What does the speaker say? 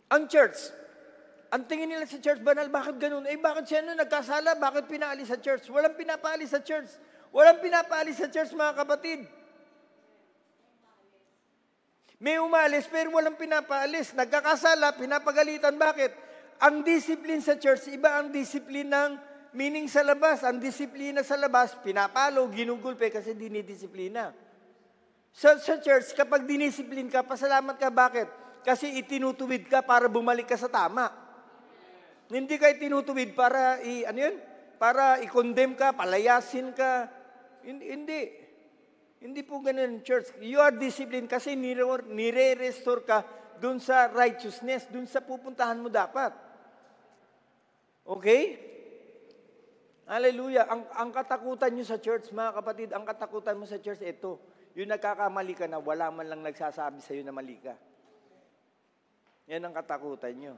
Ang church, ang tingin nila sa church, banal, bakit ganun? Bakit siya nagkasala? Bakit pinaalis sa church? Walang pinapaalis sa church. Walang pinapaalis sa church, mga kapatid. May umalis, pero walang pinapaalis. Nagkakasala, pinapagalitan. Bakit? Ang discipline sa church, iba ang discipline ng meaning sa labas. Ang disiplina sa labas, pinapalo, ginugulpe kasi dinidisiplina. Sa church, kapag dinisiplin ka, pasalamat ka. Bakit? Kasi itinutuwid ka para bumalik ka sa tama. Hindi ka itinutuwid para para i-condemn ka, palayasin ka. Hindi. Hindi po ganun, church. You are disciplined kasi nire-restore ka dun sa righteousness, dun sa pupuntahan mo dapat. Okay? Hallelujah. Ang katakutan nyo sa church, mga kapatid, ang katakutan mo sa church, ito. Yung nagkakamali ka na, wala man lang nagsasabi sa'yo na mali ka. Yan ang katakutan nyo.